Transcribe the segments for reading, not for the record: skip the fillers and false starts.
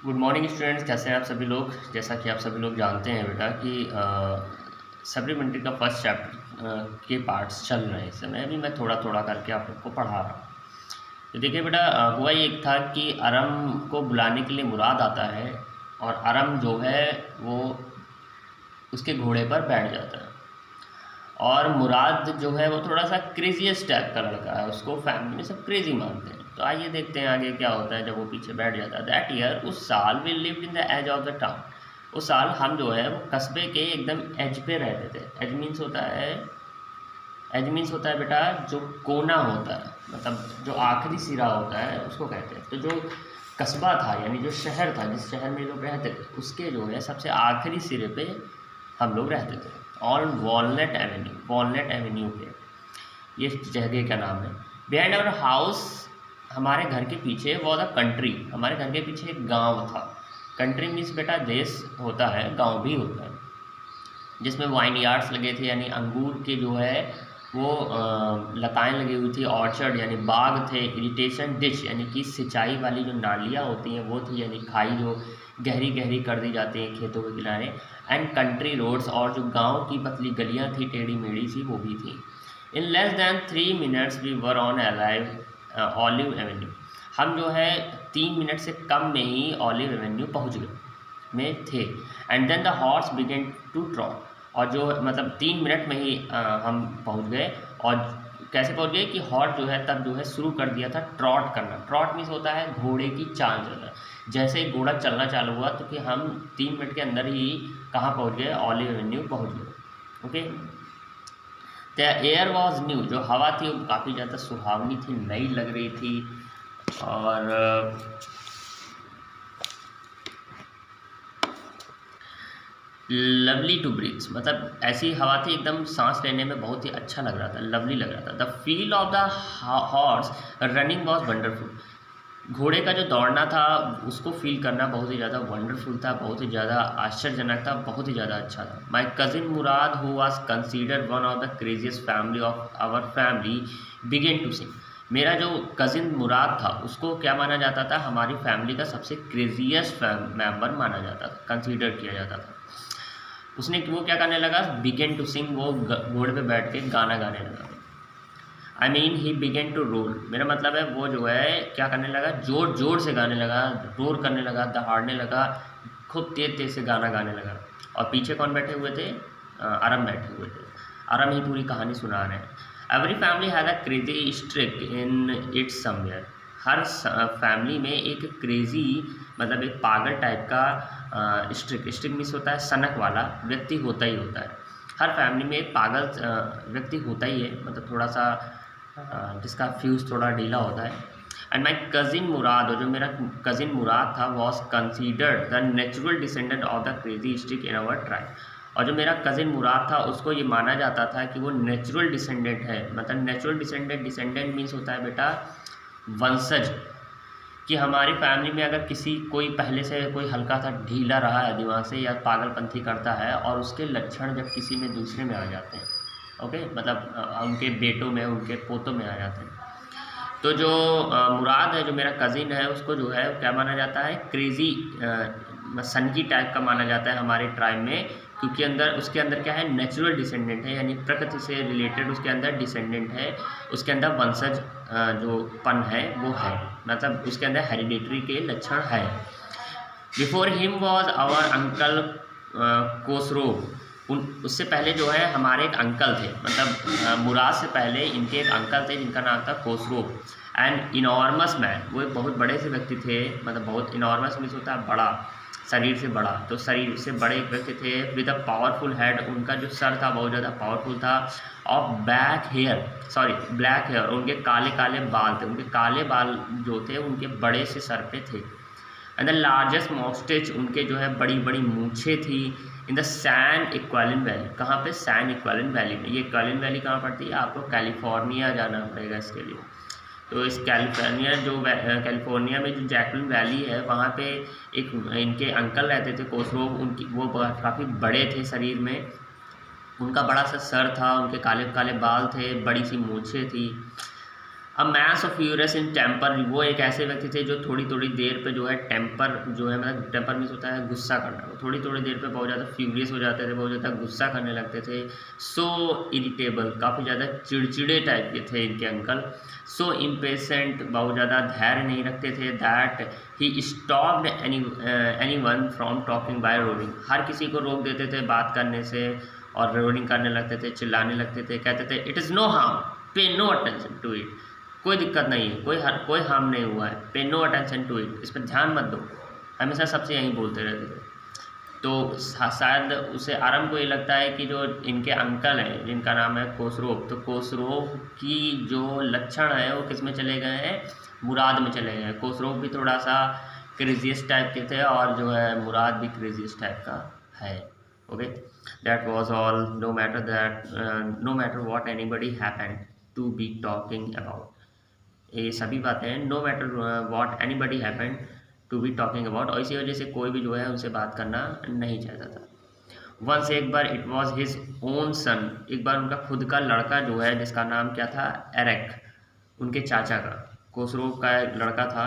Good morning students, कैसे हैं आप सभी लोग। जैसा कि आप सभी लोग जानते हैं बेटा कि सप्लीमेंट्री का फर्स्ट चैप्टर के पार्ट्स चल रहे हैं इस समय। अभी मैं थोड़ा थोड़ा करके आप लोग को पढ़ा रहा हूँ। तो देखिए बेटा, हुआ ये एक था कि अरम को बुलाने के लिए मुराद आता है और अरम जो है वो उसके घोड़े पर बैठ जाता है। और मुराद जो है वो थोड़ा सा क्रेजीएस्ट टाइप का लड़का है, उसको फैमिली में सब क्रेजी मानते हैं। तो आइए देखते हैं आगे क्या होता है जब वो पीछे बैठ जाता है। दैट ईयर, उस साल, we lived in the edge of the town. उस साल हम जो है वो कस्बे के एकदम एज पे रहते थे। एज मीन्स होता है बेटा जो कोना होता है, मतलब जो आखिरी सिरा होता है उसको कहते हैं। तो जो कस्बा था यानी जो शहर था, जिस शहर में लोग रहते थे, उसके जो है सबसे आखिरी सिरे पे हम लोग रहते थे। ऑन वॉलनट एवेन्यू पे, ये जगह का नाम है। बिहाइंड आवर हाउस, हमारे घर के पीछे वॉज अ कंट्री। हमारे घर के पीछे एक गांव था। कंट्री मीन्स बेटा देश होता है, गांव भी होता है, जिसमें वाइन यार्ड्स लगे थे यानी अंगूर के जो है वो लताएं लगी हुई थी। ऑर्चर्ड यानी बाग थे। इरिटेशन डिश यानी कि सिंचाई वाली जो नालियाँ होती हैं वो थी, यानी खाई जो गहरी गहरी कर दी जाती हैं खेतों के किनारे। एंड कंट्री रोड्स, और जो गांव की पतली गलियां थी टेढ़ी मेढ़ी सी, वो भी थी। In less than 3 minutes we were on alive Olive Avenue. हम जो है 3 मिनट से कम में ही ऑलिव एवेन्यू पहुंच गए में थे। And then the horse began to trot. और जो मतलब 3 मिनट में ही हम पहुंच गए। और कैसे पहुंच गए कि हॉर्स जो है तब जो है शुरू कर दिया था ट्रॉट करना। ट्रॉट मीन्स होता है घोड़े की चाल चलना। जैसे ही घोड़ा चलना चालू हुआ तो कि हम 3 मिनट के अंदर ही कहाँ पहुंच गए, ऑलिव एवेन्यू पहुंच गए। Okay. The air was new, जो हवा थी वो काफ़ी ज़्यादा सुहावनी थी, नई लग रही थी। और लवली टू ब्रीथ, मतलब ऐसी हवा थी एकदम सांस लेने में बहुत ही अच्छा लग रहा था, लवली लग रहा था। The feel of the horse running was wonderful. घोड़े का जो दौड़ना था उसको फील करना बहुत ही ज़्यादा वंडरफुल था, बहुत ही ज़्यादा आश्चर्यजनक था, बहुत ही ज़्यादा अच्छा था। My cousin Murad, who was considered one of the craziest family of our family, began to sing. मेरा जो कज़िन मुराद था उसको क्या माना जाता था, हमारी फैमिली का सबसे क्रेजियस्ट मेंबर माना जाता था, कंसीडर किया जाता था। उसने वो क्या करने लगा, बिगेन टू सिंग, वो घोड़े पे बैठ के गाना गाने लगा। I mean he began to roll, मेरा मतलब है वो जो है क्या करने लगा, जोर जोर से गाने लगा, रोर करने लगा, दहाड़ने लगा, खूब तेज तेज से गाना गाने लगा। और पीछे कौन बैठे हुए थे, आरम बैठे हुए थे। आरम ही पूरी कहानी सुना रहे हैं। Every family has a crazy streak in its somewhere. हर फैमिली में एक क्रेजी मतलब एक पागल टाइप का स्ट्रिक मीन्स होता है सनक वाला व्यक्ति होता ही होता है। हर फैमिली में एक पागल व्यक्ति होता ही है, मतलब थोड़ा सा जिसका फ्यूज़ थोड़ा ढीला होता है। एंड माई कज़िन मुराद, और जो मेरा कज़िन मुराद था, was considered the natural descendant of the crazy streak in our tribe. और जो मेरा कज़िन मुराद था उसको ये माना जाता था कि वो नेचुरल डिसेंडेंट है। मतलब नेचुरल डिसेंडेंट मीन्स होता है बेटा वंशज, कि हमारी फैमिली में अगर किसी कोई पहले से कोई हल्का सा ढीला रहा है दिमाग से या पागलपंथी करता है और उसके लक्षण जब किसी में दूसरे में आ जाते हैं, ओके, मतलब उनके बेटों में उनके पोतों में आ जाते हैं, तो जो मुराद है जो मेरा कज़िन है उसको जो है क्या माना जाता है, क्रेजी सनकी टाइप का माना जाता है हमारे ट्राइब में। क्योंकि उसके अंदर क्या है, नेचुरल डिसेंडेंट है, यानी प्रकृति से रिलेटेड उसके अंदर डिसेंडेंट है, उसके अंदर वंशज जो पन है वो है, मतलब उसके अंदर हेरिडेटरी के लक्षण है। Before him was our uncle Khosrove. उससे पहले जो है हमारे एक अंकल थे, मतलब मुराद से पहले इनके एक अंकल थे जिनका नाम था कोसरो। एंड इनॉर्मस मैन, वो एक बहुत बड़े से व्यक्ति थे, मतलब बहुत इनॉर्मस मीन्स होता है बड़ा, शरीर से बड़ा, तो शरीर से बड़े एक व्यक्ति थे। विद अ पावरफुल हेड, उनका जो सर था बहुत ज़्यादा पावरफुल था। और ब्लैक हेयर, उनके काले काले बाल थे, उनके काले बाल जो थे उनके बड़े से सर पे थे। एंड द लार्जेस्ट मॉस्टेज, उनके जो है बड़ी बड़ी मूछें थी। इन द सैन इक्वालिन वैली, कहाँ पे, सैन इक्वालिन वैली में। ये इक्वालिन वैली कहाँ पड़ती है, आपको कैलिफोर्निया जाना पड़ेगा इसके लिए। तो इस कैलिफोर्निया में जो जैकलिन वैली है वहाँ पे एक इनके अंकल रहते थे कोसरोव, उनकी वो काफ़ी बड़े थे शरीर में, उनका बड़ा सा सर था, उनके काले काले बाल थे, बड़ी सी मूछें थी। A mass of furious in temper, वो एक ऐसे व्यक्ति थे जो थोड़ी थोड़ी देर पे जो है टेम्पर जो है, मतलब टेम्पर मीन्स होता है गुस्सा करना, वो थोड़ी थोड़ी देर पे बहुत ज़्यादा फ्यूरियस हो जाते थे, बहुत ज़्यादा गुस्सा करने लगते थे। सो इरिटेबल, काफ़ी ज़्यादा चिड़चिड़े टाइप के थे इनके अंकल। सो इम्पेशेंट, बहुत ज़्यादा धैर्य नहीं रखते थे। That he stopped any one from talking by rolling, हर किसी को रोक देते थे बात करने से और रोलिंग करने लगते थे, चिल्लाने लगते थे, कहते थे इट इज़ नो हार्म, पे नो अटेंशन टू इट, कोई दिक्कत नहीं है, कोई हार्म नहीं हुआ है, पे नो अटेंशन टू इट, इस पर ध्यान मत दो, हमेशा सबसे यही बोलते रहते थे। तो शायद उसे आरम को ये लगता है कि जो इनके अंकल हैं जिनका नाम है कोसरोव, तो कोसरोव की जो लक्षण है वो किस में चले गए हैं, मुराद में चले गए हैं। कोसरोव भी थोड़ा सा क्रेजियस टाइप के थे और जो है मुराद भी क्रेजियस टाइप का है। Okay, that was all, no matter what anybody happened to be talking about, ये सभी बातें no matter what anybody happened to be talking about, और इसी वजह से कोई भी जो है उनसे बात करना नहीं चाहता था। वंस, एक बार, it was his own son, एक बार उनका खुद का लड़का जो है जिसका नाम क्या था, एरिक, उनके चाचा का, कोसरोव का एक लड़का था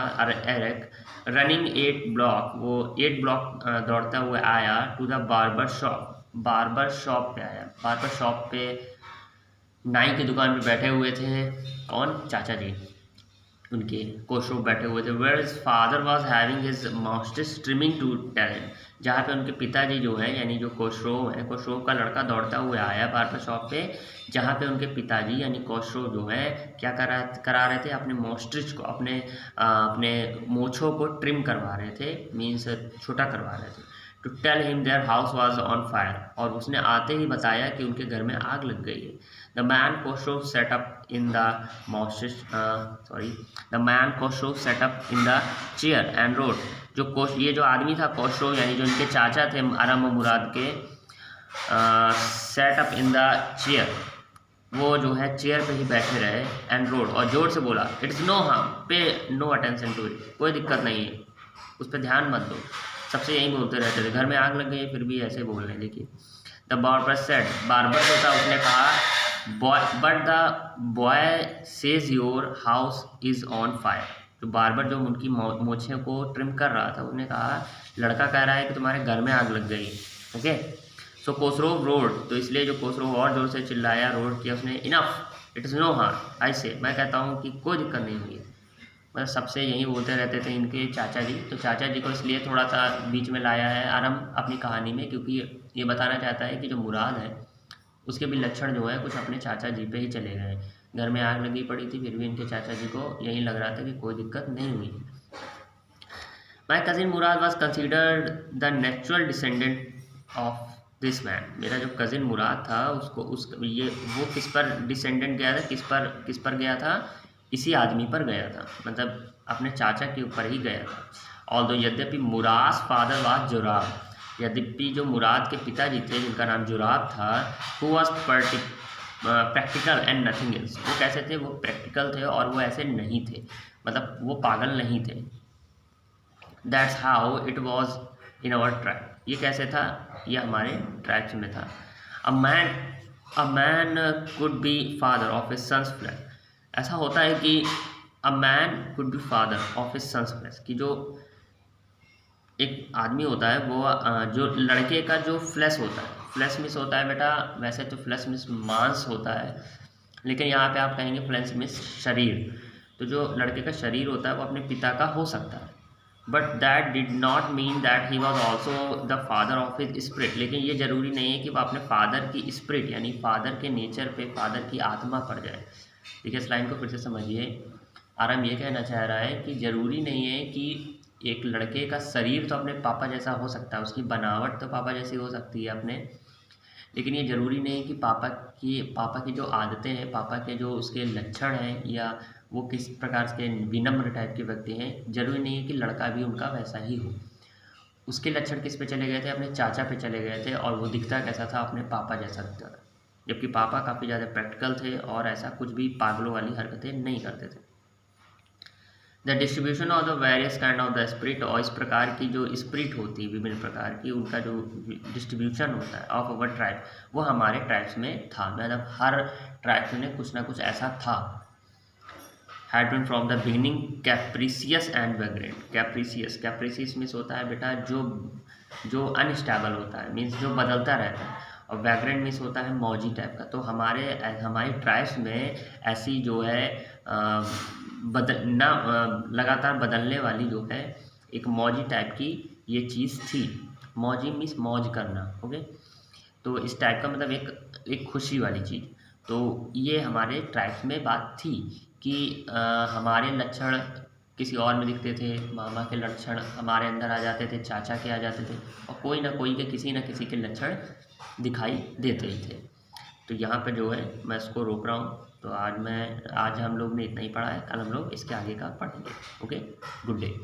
एरिक, रनिंग 8 ब्लॉक, वो 8 ब्लॉक दौड़ता हुआ आया to the barber shop, barber shop पे आया, बार्बर शॉप पे नाई की दुकान पे बैठे हुए थे कौन, चाचा जी उनके, कोसरोव बैठे हुए थे। Where his father was having his masters trimming to talent, जहाँ पे उनके पिताजी जो हैं यानी जो कोसरोव है, कोसरोव का लड़का दौड़ता हुआ आया बार्बर शॉप पे, जहाँ पे उनके पिताजी यानी कोसरोव जो है क्या करा रहे थे, अपने मॉस्टर्स को, अपने मोछों को ट्रिम करवा रहे थे, मीन्स छोटा करवा रहे थे। To tell him their house was on fire, और उसने आते ही बताया कि उनके घर में आग लग गई है। The man Khosrove set up in the masters, the man Khosrove set up in the chair and roared, ये जो आदमी था कोसरोव यानी जो इनके चाचा थे आरम और मुराद के, set up in the chair, वो जो है चेयर पे ही बैठे रहे, एंड रोड, और जोर से बोला इट्स नो हार्म, पे नो अटेंशन टू इट, कोई दिक्कत नहीं है, उस पर ध्यान मत दो, सबसे यही बोलते रहते थे, घर में आग लग गई फिर भी ऐसे बोल रहे हैं। देखिए, द बार्बर सेड, बार्बर जो था उसने कहा, but the boy says your house is on fire, जो बार्बर जो उनकी मोछे को ट्रिम कर रहा था उसने कहा लड़का कह रहा है कि तुम्हारे घर में आग लग गई। ओके, सो कोसरोव रोड, तो इसलिए जो कोसरोव और जोर से चिल्लाया, रोड किया उसने, enough, it is no harm, ऐसे मैं कहता हूँ कि कोई दिक्कत नहीं हुई है, बस सबसे यही बोलते रहते थे इनके चाचा जी। तो चाचा जी को इसलिए थोड़ा सा बीच में लाया है आरम अपनी कहानी में, क्योंकि ये बताना चाहता है कि जो मुराद है उसके भी लक्षण जो है कुछ अपने चाचा जी पे ही चले गए, घर में आग लगी पड़ी थी फिर भी इनके चाचा जी को यही लग रहा था कि कोई दिक्कत नहीं हुई। My cousin Murad was considered the natural descendant of this man, मेरा जो कजिन मुराद था उसको वो किस पर डिसेंडेंट गया था, किस पर गया था, इसी आदमी पर गया था, मतलब अपने चाचा के ऊपर ही गया था। ऑल्दो, यद्यपि मुराद फादर वाज जुराब, यद्यपि जो मुराद के पिताजी थे जिनका नाम जुराब था, who was practical and nothing else, वो कैसे थे, वो प्रैक्टिकल थे और वो ऐसे नहीं थे, मतलब वो पागल नहीं थे। That's how it was in our tribe, ये कैसे था, ये हमारे ट्राइब्स में था। A man could be father of his sons flesh, ऐसा होता है कि a man could be father of his sons flesh, कि जो एक आदमी होता है वो जो लड़के का जो फ्लैश होता है, फ्लैश मिस होता है बेटा, वैसे तो फ्लैश मिस मांस होता है, लेकिन यहाँ पे आप कहेंगे फ्लैश मिस शरीर, तो जो लड़के का शरीर होता है वो अपने पिता का हो सकता है, but that did not mean that he was also the father of his spirit, लेकिन ये ज़रूरी नहीं है कि वो अपने फादर की स्पिरिट यानी फादर के नेचर पे, फादर की आत्मा पर जाए। देखिए इस लाइन को फिर से समझिए, आराम ये कहना चाह रहा है कि ज़रूरी नहीं है कि एक लड़के का शरीर तो अपने पापा जैसा हो सकता है, उसकी बनावट तो पापा जैसी हो सकती है अपने, लेकिन ये ज़रूरी नहीं है कि पापा की जो आदतें हैं, पापा के जो उसके लक्षण हैं, या वो किस प्रकार के विनम्र टाइप के व्यक्ति हैं, ज़रूरी नहीं है कि लड़का भी उनका वैसा ही हो। उसके लक्षण किस पे चले गए थे, अपने चाचा पे चले गए थे, और वो दिखता कैसा था, अपने पापा जैसा दिखता था, जबकि पापा काफ़ी ज़्यादा प्रैक्टिकल थे और ऐसा कुछ भी पागलों वाली हरकतें नहीं करते थे। The distribution of the various kind of the spirit, और इस प्रकार की जो स्पिरिट होती है विभिन्न प्रकार की, उनका जो डिस्ट्रीब्यूशन होता है ऑफ अवर ट्राइब, वो हमारे ट्राइब्स में था, मतलब हर ट्राइब्स में कुछ ना कुछ ऐसा था। Had been from the beginning capricious and vagrant. Capricious means होता है बेटा जो अनस्टेबल होता है, मीन्स जो बदलता रहता है, और वैग्रेंट मीन्स होता है मौजी टाइप का। तो हमारी ट्राइब्स में ऐसी जो है लगातार बदलने वाली जो है एक मौजी टाइप की ये चीज़ थी। मौजी मीन्स मौज करना, ओके। तो इस टाइप का मतलब एक खुशी वाली चीज़। तो ये हमारे ट्राइब्स में बात थी कि हमारे लक्षण किसी और में दिखते थे, मामा के लक्षण हमारे अंदर आ जाते थे, चाचा के आ जाते थे, और कोई ना कोई के किसी न किसी के लक्षण दिखाई देते ही थे। तो यहाँ पे जो है मैं इसको रोक रहा हूँ। तो आज हम लोग ने इतना ही पढ़ा है, कल हम लोग इसके आगे का पढ़ेंगे। Okay, good day.